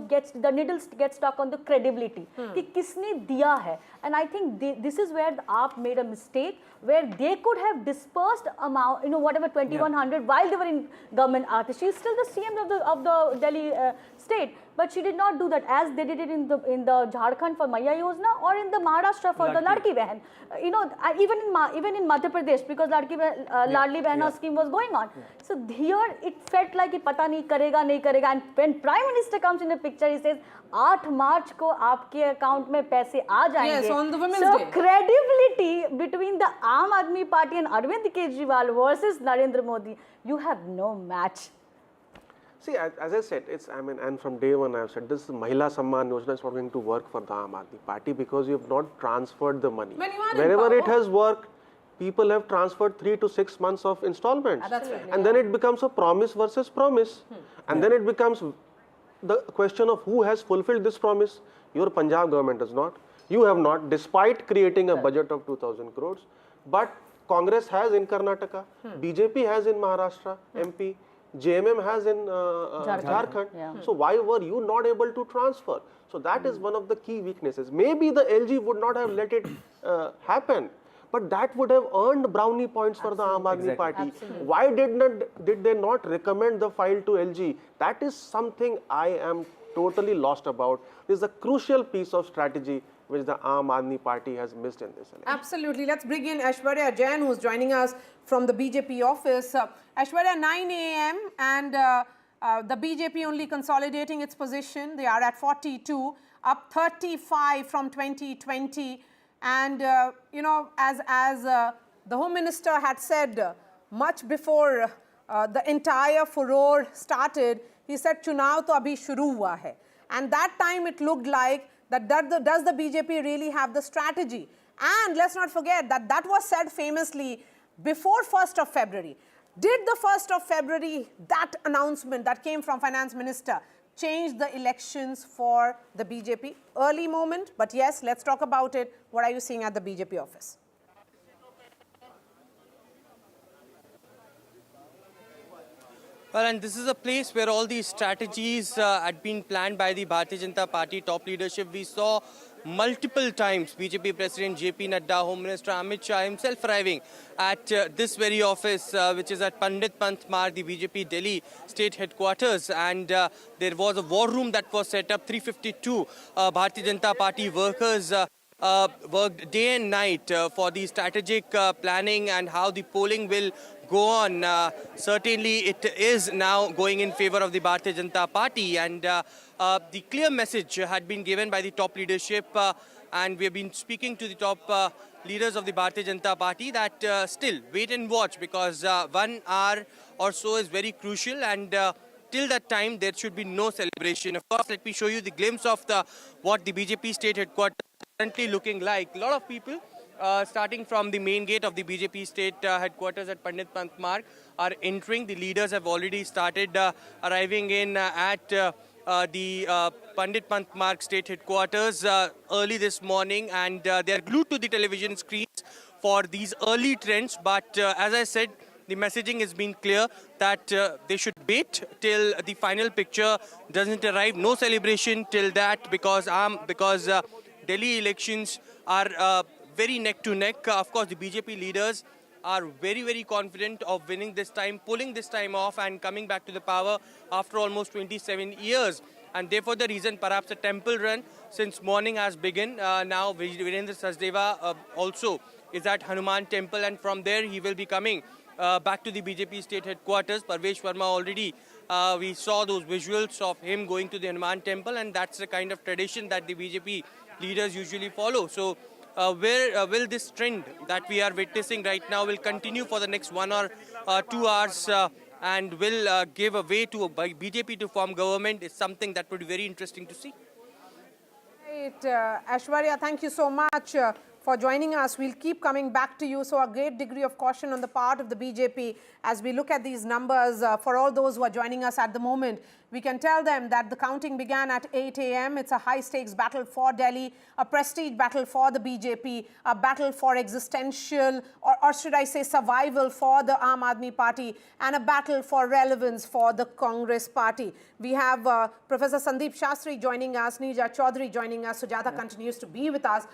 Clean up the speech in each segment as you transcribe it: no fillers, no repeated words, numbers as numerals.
gets the needles get stuck on the credibility कि किसने दिया है, and I think this is where the AAP made a mistake, where they could have dispersed amount, whatever 2100 while they were in government. She is still the CM of the Delhi state, but she did not do that as they did it in the Jharkhand for Maya Yojana or in the Maharashtra for the Ladki Behan. Even in Madhya Pradesh, because Ladli Behna scheme was going on. So here it felt like कि पता नहीं करेगा नहीं करेगा, and when Prime Minister comes in the picture, he says 8 March को आपके account में पैसे आ जाएंगे. Yes, on the Women's so Day. credibility between the Aam Aadmi Party and Arvind Kejriwal versus Narendra Modi, you have no match. See, as I said, and from day one I have said, this Mahila Samman Yojana is not going to work for the Aam Aadmi Party because you have not transferred the money. Wherever it has worked, people have transferred 3 to 6 months of installments. That's right. And then it becomes a promise versus promise. And then it becomes the question of who has fulfilled this promise. Your Punjab government has not. You have not, despite creating a budget of 2,000 crores. But Congress has in Karnataka, BJP has in Maharashtra, MP, JMM has in Jharkhand. So why were you not able to transfer? So that is one of the key weaknesses. Maybe the LG would not have let it happen, but that would have earned brownie points for the Aam Aadmi Party. Why did they not recommend the file to LG? That is something I am totally lost about. This is a crucial piece of strategy which the Aam Aadmi Party has missed in this election. Absolutely. Let's bring in Aishwarya Jain, who's joining us from the BJP office. Aishwarya, 9 a.m. and the BJP only consolidating its position. They are at 42, up 35 from 2020. And, as the Home Minister had said much before the entire furore started, he said, Chunav to abhi shuru hua hai. And that time it looked like that does the BJP really have the strategy? And let's not forget that was said famously before 1st of February. Did the 1st of February, that announcement that came from Finance Minister, change the elections for the BJP? Early moment, but yes, let's talk about it. What are you seeing at the BJP office? Well, and this is a place where all these strategies had been planned by the Bharatiya Janata Party top leadership. We saw multiple times BJP President JP Nadda, Home Minister Amit Shah himself arriving at this very office, which is at Pandit Pant Marg, the BJP Delhi state headquarters. And there was a war room that was set up. 352 Bharatiya Janata Party workers worked day and night for the strategic planning and how the polling will go on. Certainly it is now going in favor of the Bharatiya Janata Party, and the clear message had been given by the top leadership, and we have been speaking to the top leaders of the Bharatiya Janata Party that still wait and watch, because 1 hour or so is very crucial, and till that time there should be no celebration. Of course, let me show you the glimpse of what the BJP state headquarters is currently looking like. A lot of people starting from the main gate of the BJP state headquarters at Pandit Pant Marg are entering. The leaders have already started arriving in at the Pandit Pant Marg state headquarters early this morning, and they are glued to the television screens for these early trends. But as I said, the messaging has been clear that they should wait till the final picture doesn't arrive. No celebration till that, because Delhi elections are very neck to neck. Of course, the BJP leaders are very, very confident of winning this time, pulling this time off and coming back to the power after almost 27 years. And therefore, the reason perhaps a temple run since morning has begun. Now, Virendra Sachdeva also is at Hanuman temple, and from there he will be coming back to the BJP state headquarters. Parvesh Verma already, we saw those visuals of him going to the Hanuman temple, and that's the kind of tradition that the BJP leaders usually follow. So, where will this trend that we are witnessing right now will continue for the next 1 or 2 hours and will give a way to BJP to form government is something that would be very interesting to see. Right, Aishwarya, thank you so much for for joining us. We'll keep coming back to you. So a great degree of caution on the part of the BJP as we look at these numbers. For all those who are joining us at the moment, we can tell them that the counting began at 8 a.m. It's a high-stakes battle for Delhi, a prestige battle for the BJP, a battle for existential, or should I say survival for the Aam Aadmi Party, and a battle for relevance for the Congress Party. We have Professor Sandeep Shastri joining us, Neerja Chaudhary joining us, Sujata continues to be with us.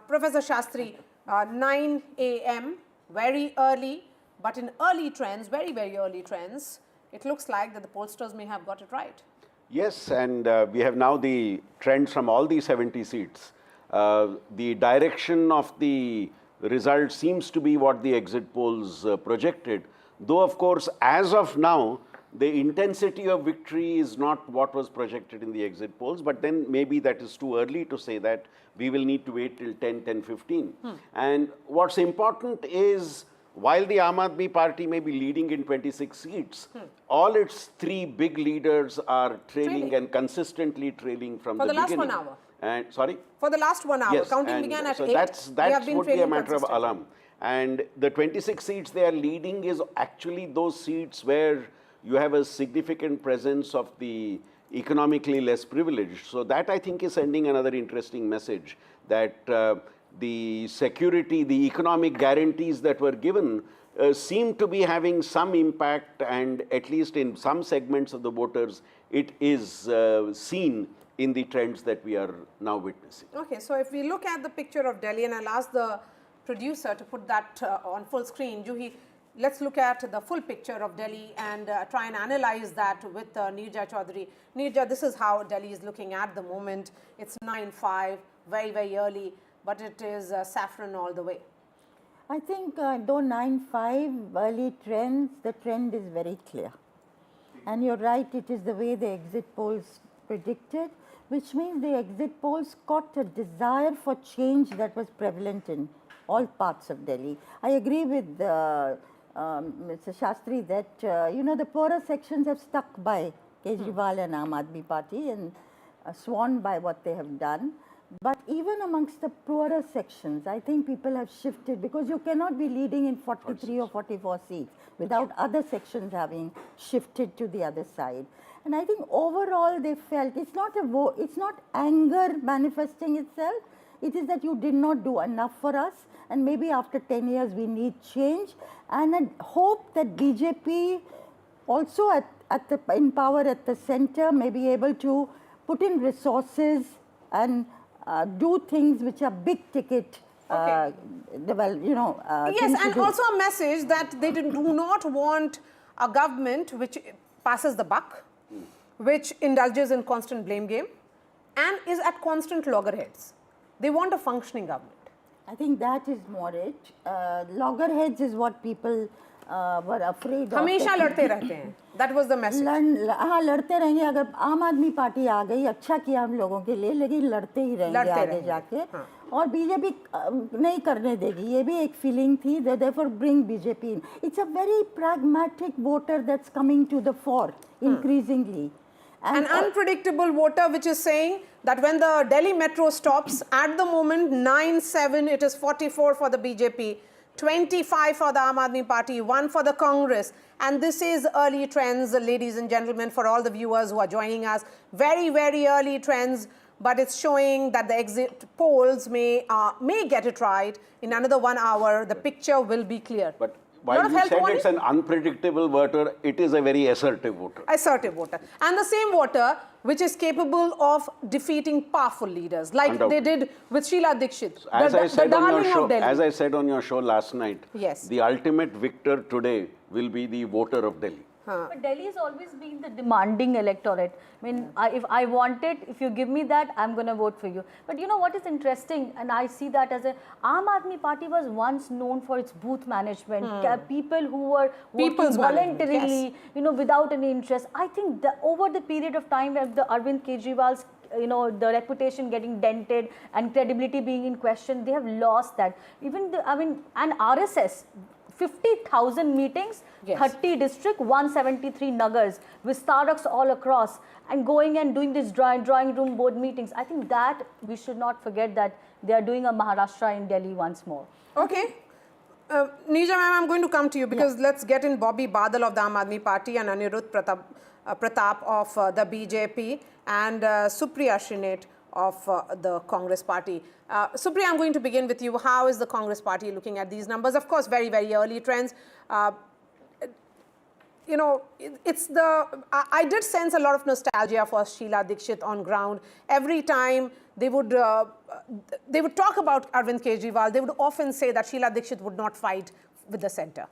Professor Shastri, 9 a.m., very early, but in early trends, very, very early trends, it looks like that the pollsters may have got it right. Yes, and we have now the trends from all the 70 seats. The direction of the result seems to be what the exit polls projected, though of course as of now the intensity of victory is not what was projected in the exit polls, but then maybe that is too early to say that. We will need to wait till 10:15. And what's important is, while the Aam Aadmi Party may be leading in 26 seats, all its three big leaders are trailing and consistently trailing from the beginning. For the last 1 hour. And sorry? For the last 1 hour. Yes, Counting began at so 8. That would be a matter of alarm. And the 26 seats they are leading is actually those seats where you have a significant presence of the economically less privileged. So that, I think, is sending another interesting message that the security, the economic guarantees that were given seem to be having some impact, and at least in some segments of the voters, it is seen in the trends that we are now witnessing. Okay, so if we look at the picture of Delhi, and I'll ask the producer to put that on full screen, Juhi, let's look at the full picture of Delhi and try and analyze that with Neerja Chaudhary. Neerja, this is how Delhi is looking at the moment. It's 9:05, very, very early, but it is saffron all the way. I think though 9:05 early trends, the trend is very clear. And you're right, it is the way the exit polls predicted, which means the exit polls caught a desire for change that was prevalent in all parts of Delhi. I agree with Mr. Shastri that, you know, the poorer sections have stuck by Kejriwal and Aam Aadmi Party and sworn by what they have done. But even amongst the poorer sections, I think people have shifted, because you cannot be leading in 43 or 44 seats without other sections having shifted to the other side. And I think overall they felt it's not it's not anger manifesting itself. It is that you did not do enough for us, and maybe after 10 years we need change, and I hope that BJP also in power at the center may be able to put in resources and do things which are big ticket, yes, and also a message that they do not want a government which passes the buck, which indulges in constant blame game and is at constant loggerheads. They want a functioning government. I think that is more it. Loggerheads is what people were afraid of. हमेशा लड़ते रहते हैं. That was the message. हाँ, लड़ते रहेंगे. अगर आम आदमी पार्टी आ गई, अच्छा किया हम लोगों के लिए, लेकिन लड़ते ही रहेंगे आगे जाके. और बीजेपी नहीं करने देगी. ये भी एक feeling थी. Therefore, bring BJP in. It's a very pragmatic voter that's coming to the fore increasingly. An unpredictable voter which is saying that when the Delhi metro stops, at the moment 9-7, it is 44 for the BJP, 25 for the Aam Aadmi Party, 1 for the Congress. And this is early trends, ladies and gentlemen, for all the viewers who are joining us. Very, very early trends, but it's showing that the exit polls may get it right. In another 1 hour, the picture will be clear. But while you said it's an unpredictable voter, it is a very assertive voter. Assertive voter. And the same voter which is capable of defeating powerful leaders, like they did with Sheila Dikshit, the darling of Delhi. As I said on your show last night, yes, the ultimate victor today will be the voter of Delhi. But Delhi has always been the demanding electorate. I mean, if I want it, if you give me that, I'm going to vote for you. But you know what is interesting, and I see that as Aam Aadmi Party was once known for its booth management, people who were working voluntarily, yes, you know, without any interest. I think over the period of time where the Arvind Kejriwal's, you know, the reputation getting dented and credibility being in question, they have lost that. Even and RSS, 50,000 meetings, Yes. 30 district, 173 nagars with Starbucks all across, and going and doing these drawing room board meetings. I think that we should not forget that they are doing a Maharashtra in Delhi once more. Okay. Neeja ma'am, I'm going to come to you because let's get in Bobby Badal of the Aam Aadmi Party and Anirudh Pratap of the BJP and Supriya Shrinate of the Congress Party. Supriya, I'm going to begin with you. How is the Congress Party looking at these numbers? Of course, very, very early trends. You know, I did sense a lot of nostalgia for Sheila Dikshit on ground. Every time they would talk about Arvind Kejriwal, they would often say that Sheila Dikshit would not fight with the centre.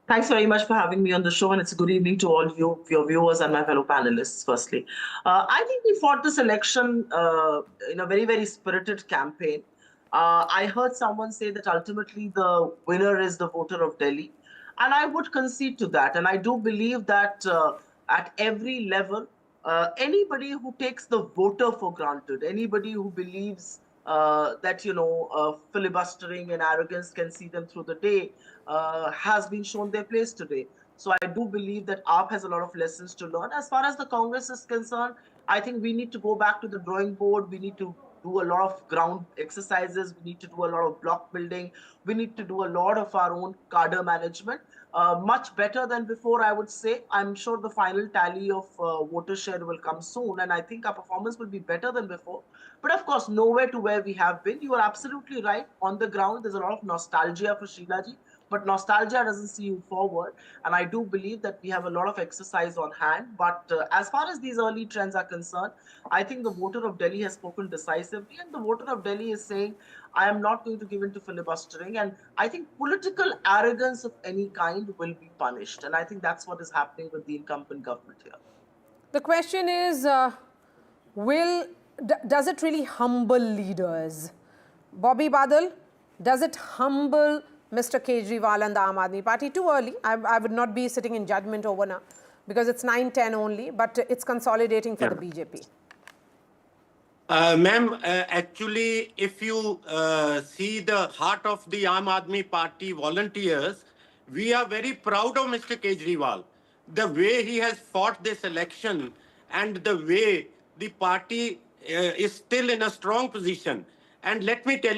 Thanks very much for having me on the show, and it's a good evening to all you, your viewers and my fellow panelists, firstly. I think we fought this election in a very, very spirited campaign. I heard someone say that ultimately the winner is the voter of Delhi, and I would concede to that. And I do believe that at every level, anybody who takes the voter for granted, anybody who believes that, you know, filibustering and arrogance can see them through the day, has been shown their place today. So I do believe that AAP has a lot of lessons to learn. As far as the Congress is concerned, I think we need to go back to the drawing board. We need to do a lot of ground exercises. We need to do a lot of block building. We need to do a lot of our own cadre management. Much better than before, I would say. I'm sure the final tally of voter share will come soon, and I think our performance will be better than before. But of course, nowhere to where we have been. You are absolutely right. On the ground, there's a lot of nostalgia for Sheila ji, but nostalgia doesn't see you forward. And I do believe that we have a lot of exercise on hand. But as far as these early trends are concerned, I think the voter of Delhi has spoken decisively, and the voter of Delhi is saying, I am not going to give in to filibustering. And I think political arrogance of any kind will be punished. And I think that's what is happening with the incumbent government here. The question is, does it really humble leaders? Bobby Badal, does it humble Mr. Kejriwal and the Aam Aadmi Party? Too early. I would not be sitting in judgment over now because it's 9-10 only, but it's consolidating for the BJP. Ma'am, actually, if you see the heart of the Aam Aadmi Party volunteers, we are very proud of Mr. Kejriwal. The way he has fought this election and the way the party is still in a strong position. And let me tell you,